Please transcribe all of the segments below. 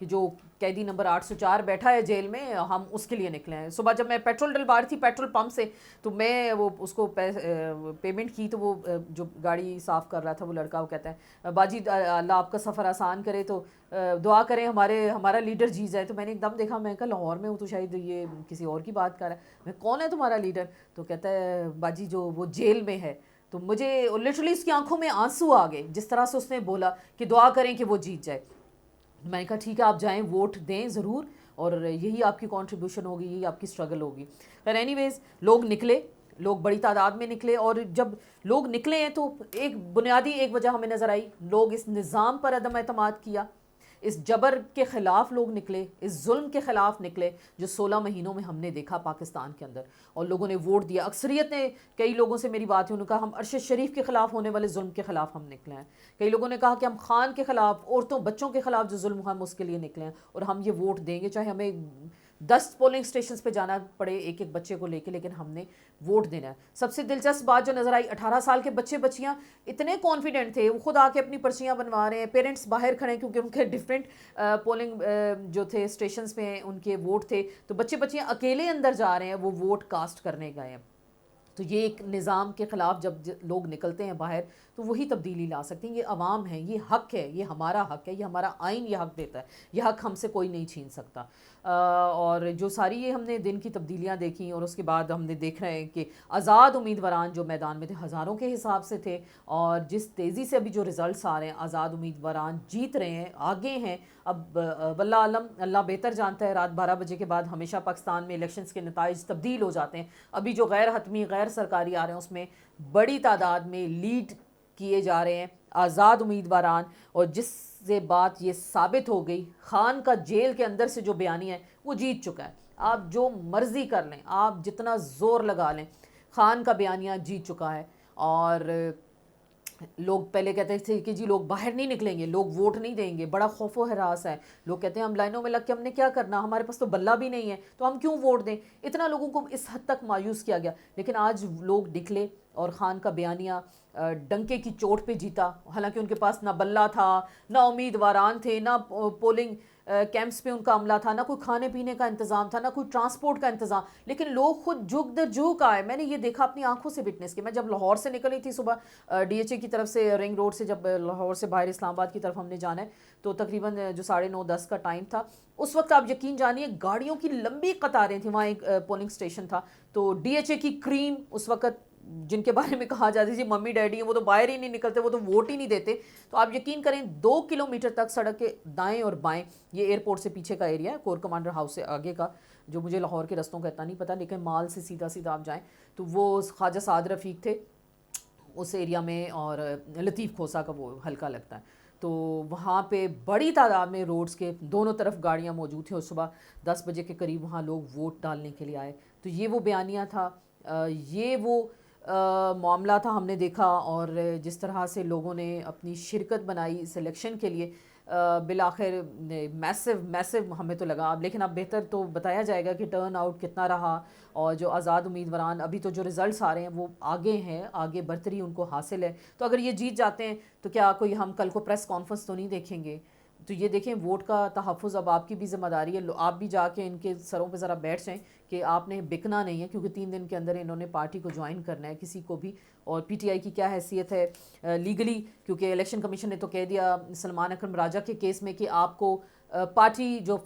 کہ جو قیدی نمبر 804 بیٹھا ہے جیل میں ہم اس کے لیے نکلے ہیں. صبح جب میں پیٹرول ڈلوا رہی تھی پیٹرول پمپ سے تو میں وہ اس کو پیمنٹ کی تو وہ جو گاڑی صاف کر رہا تھا وہ لڑکا وہ کہتا ہے باجی اللہ آپ کا سفر آسان کرے تو دعا کریں ہمارا لیڈر جیت جائے. تو میں نے ایک دم دیکھا, میں کہا لاہور میں ہوں تو شاید یہ کسی اور کی بات کر رہا ہے. میں کون ہے تمہارا لیڈر؟ تو کہتا ہے باجی جو وہ جیل میں ہے. تو مجھے لٹرلی اس کی آنکھوں میں آنسو آ گئے جس طرح سے اس نے بولا کہ دعا کریں کہ وہ جیت جائے. میں نے کہا ٹھیک ہے آپ جائیں ووٹ دیں ضرور, اور یہی آپ کی کنٹریبیوشن ہوگی, یہی آپ کی اسٹرگل ہوگی. خیر اینی ویز لوگ نکلے, لوگ بڑی تعداد میں نکلے, اور جب لوگ نکلے ہیں تو ایک بنیادی ایک وجہ ہمیں نظر آئی, لوگ اس نظام پر عدم اعتماد کیا, اس جبر کے خلاف لوگ نکلے, اس ظلم کے خلاف نکلے جو 16 مہینوں میں ہم نے دیکھا پاکستان کے اندر, اور لوگوں نے ووٹ دیا. اکثریت نے, کئی لوگوں سے میری بات ہے, انہوں نے کہا ہم ارشد شریف کے خلاف ہونے والے ظلم کے خلاف ہم نکلے ہیں. کئی لوگوں نے کہا کہ ہم خان کے خلاف, عورتوں بچوں کے خلاف جو ظلم ہم اس کے لیے نکلے ہیں, اور ہم یہ ووٹ دیں گے چاہے ہمیں 10 پولنگ سٹیشنز پہ جانا پڑے ایک ایک بچے کو لے کے, لیکن ہم نے ووٹ دینا ہے. سب سے دلچسپ بات جو نظر آئی, 18 سال کے بچے بچیاں اتنے کانفیڈنٹ تھے, وہ خود آ کے اپنی پرچیاں بنوا رہے ہیں, پیرنٹس باہر کھڑے ہیں کیونکہ ان کے ڈفرینٹ پولنگ جو تھے اسٹیشنز میں ان کے ووٹ تھے, تو بچے بچیاں اکیلے اندر جا رہے ہیں, وہ ووٹ کاسٹ کرنے گئے ہیں. تو یہ ایک نظام کے خلاف جب لوگ نکلتے ہیں باہر تو وہی تبدیلی لا سکتے ہیں. یہ عوام ہے, یہ حق ہے, یہ ہمارا حق ہے, یہ ہمارا آئین یہ حق دیتا ہے, یہ حق ہم سے کوئی نہیں چھین سکتا. اور جو ساری یہ ہم نے دن کی تبدیلیاں دیکھیں, اور اس کے بعد ہم نے دیکھ رہے ہیں کہ آزاد امیدواران جو میدان میں تھے ہزاروں کے حساب سے تھے, اور جس تیزی سے ابھی جو رزلٹس آ رہے ہیں آزاد امیدواران جیت رہے ہیں, آگے ہیں. اب واللہ عالم, اللہ بہتر جانتا ہے, رات 12 بجے کے بعد ہمیشہ پاکستان میں الیکشنز کے نتائج تبدیل ہو جاتے ہیں. ابھی جو غیر حتمی غیر سرکاری آ رہے ہیں اس میں بڑی تعداد میں لیڈ کیے جا رہے ہیں آزاد امیدواران. اور جس سے بات یہ ثابت ہو گئی, خان کا جیل کے اندر سے جو بیانیہ ہے وہ جیت چکا ہے. آپ جو مرضی کر لیں, آپ جتنا زور لگا لیں, خان کا بیانیہ جیت چکا ہے. اور لوگ پہلے کہتے تھے کہ جی لوگ باہر نہیں نکلیں گے, لوگ ووٹ نہیں دیں گے, بڑا خوف و ہراس ہے. لوگ کہتے ہیں ہم لائنوں میں لگ کے ہم نے کیا کرنا, ہمارے پاس تو بلہ بھی نہیں ہے تو ہم کیوں ووٹ دیں. اتنا لوگوں کو اس حد تک مایوس کیا گیا. لیکن آج لوگ نکلے اور خان کا بیانیہ ڈنکے کی چوٹ پہ جیتا. حالانکہ ان کے پاس نہ بلہ تھا, نہ امیدواران تھے, نہ پولنگ کیمپس پہ ان کا عملہ تھا, نہ کوئی کھانے پینے کا انتظام تھا, نہ کوئی ٹرانسپورٹ کا انتظام, لیکن لوگ خود جھک در جھک آئے. میں نے یہ دیکھا اپنی آنکھوں سے وٹنس کے. میں جب لاہور سے نکلی تھی صبح ڈی ایچ اے کی طرف سے, رنگ روڈ سے, جب لاہور سے باہر اسلام آباد کی طرف ہم نے جانا ہے تو تقریباً جو 9:30-10 کا ٹائم تھا, اس وقت آپ یقین جانیے گاڑیوں کی لمبی قطاریں تھیں. وہاں ایک پولنگ سٹیشن تھا تو ڈی ایچ اے کی کریم, اس وقت جن کے بارے میں کہا جاتا ہے ممی ڈیڈی ہیں, وہ تو باہر ہی نہیں نکلتے, وہ تو ووٹ ہی نہیں دیتے. تو آپ یقین کریں 2 کلومیٹر تک سڑک کے دائیں اور بائیں, یہ ایئرپورٹ سے پیچھے کا ایریا ہے, کور کمانڈر ہاؤس سے آگے کا, جو مجھے لاہور کے رستوں کا اتنا نہیں پتہ, لیکن مال سے سیدھا سیدھا آپ جائیں تو وہ خواجہ سعد رفیق تھے اس ایریا میں, اور لطیف کھوسا کا وہ حلقہ لگتا ہے. تو وہاں پہ بڑی تعداد میں روڈز کے دونوں طرف گاڑیاں موجود تھیں, اور صبح 10 بجے کے قریب وہاں لوگ ووٹ ڈالنے کے لیے آئے. تو یہ وہ بیانیہ تھا, یہ وہ معاملہ تھا ہم نے دیکھا. اور جس طرح سے لوگوں نے اپنی شرکت بنائی اس الیکشن کے لیے, بالآخر میسو ہمیں تو لگا. لیکن اب بہتر تو بتایا جائے گا کہ ٹرن آؤٹ کتنا رہا, اور جو آزاد امیدواران ابھی تو جو رزلٹس آ رہے ہیں وہ آگے ہیں, آگے برتری ان کو حاصل ہے. تو اگر یہ جیت جاتے ہیں تو کیا کوئی ہم کل کو پریس کانفرنس تو نہیں دیکھیں گے. تو یہ دیکھیں ووٹ کا تحفظ اب آپ کی بھی ذمہ داری ہے. آپ بھی جا کے ان کے سروں پہ ذرا بیٹھ جائیں کہ آپ نے بکنا نہیں ہے, کیونکہ 3 دن کے اندر انہوں نے پارٹی کو جوائن کرنا ہے کسی کو بھی. اور پی ٹی آئی کی کیا حیثیت ہے لیگلی, کیونکہ الیکشن کمیشن نے تو کہہ دیا سلمان اکرم راجہ کے کیس میں کہ آپ کو پارٹی جو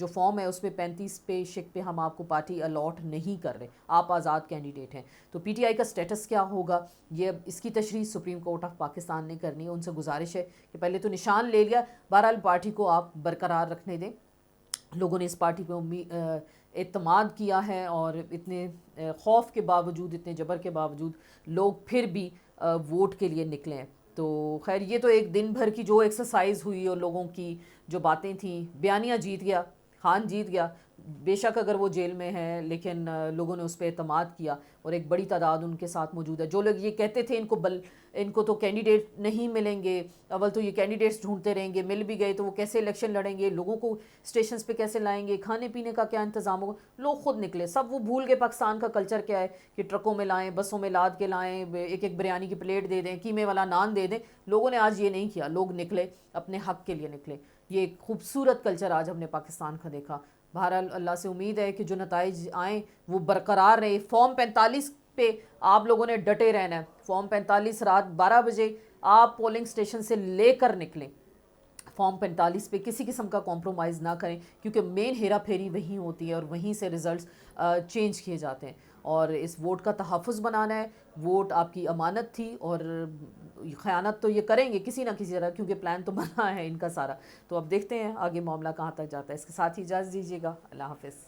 فارم ہے اس پہ 35 پہ شک پہ ہم آپ کو پارٹی الاٹ نہیں کر رہے, آپ آزاد کینڈیڈیٹ ہیں. تو پی ٹی آئی کا سٹیٹس کیا ہوگا, یہ اس کی تشریح سپریم کورٹ آف پاکستان نے کرنی ہے. ان سے گزارش ہے کہ پہلے تو نشان لے لیا, بہرحال پارٹی کو آپ برقرار رکھنے دیں. لوگوں نے اس پارٹی پہ اعتماد کیا ہے, اور اتنے خوف کے باوجود, اتنے جبر کے باوجود لوگ پھر بھی ووٹ کے لیے نکلے ہیں. تو خیر یہ تو ایک دن بھر کی جو ایکسرسائز ہوئی اور لوگوں کی جو باتیں تھیں. بیانیہ جیت گیا, خان جیت گیا, بے شک اگر وہ جیل میں ہے, لیکن لوگوں نے اس پہ اعتماد کیا, اور ایک بڑی تعداد ان کے ساتھ موجود ہے. جو لوگ یہ کہتے تھے ان کو تو کینڈیڈیٹ نہیں ملیں گے, اول تو یہ کینڈیڈیٹس ڈھونڈتے رہیں گے, مل بھی گئے تو وہ کیسے الیکشن لڑیں گے, لوگوں کو اسٹیشنز پہ کیسے لائیں گے, کھانے پینے کا کیا انتظام ہوگا. لوگ خود نکلے, سب وہ بھول گئے پاکستان کا کلچر کیا ہے کہ ٹرکوں میں لائیں, بسوں میں لاد کے لائیں, ایک ایک بریانی کی پلیٹ دے دیں, قیمے والا نان دے دیں. لوگوں نے آج یہ نہیں کیا, لوگ نکلے, اپنے حق کے لیے نکلے. یہ ایک خوبصورت کلچر آج ہم نے پاکستان کا دیکھا. بہرحال اللہ سے امید ہے کہ جو نتائج آئیں وہ برقرار رہے. فارم 45 پہ آپ لوگوں نے ڈٹے رہنا ہے. فارم 45 رات 12 بجے آپ پولنگ اسٹیشن سے لے کر نکلیں. فارم 45 پہ کسی قسم کا کمپرومائز نہ کریں کیونکہ مین ہیرا پھیری وہیں ہوتی ہے اور وہیں سے ریزلٹس چینج کیے جاتے ہیں. اور اس ووٹ کا تحفظ بنانا ہے. ووٹ آپ کی امانت تھی اور خیانت تو یہ کریں گے کسی نہ کسی طرح کیونکہ پلان تو بنا ہے ان کا سارا. تو اب دیکھتے ہیں آگے معاملہ کہاں تک جاتا ہے. اس کے ساتھ ہی اجازت دیجیے گا. اللہ حافظ.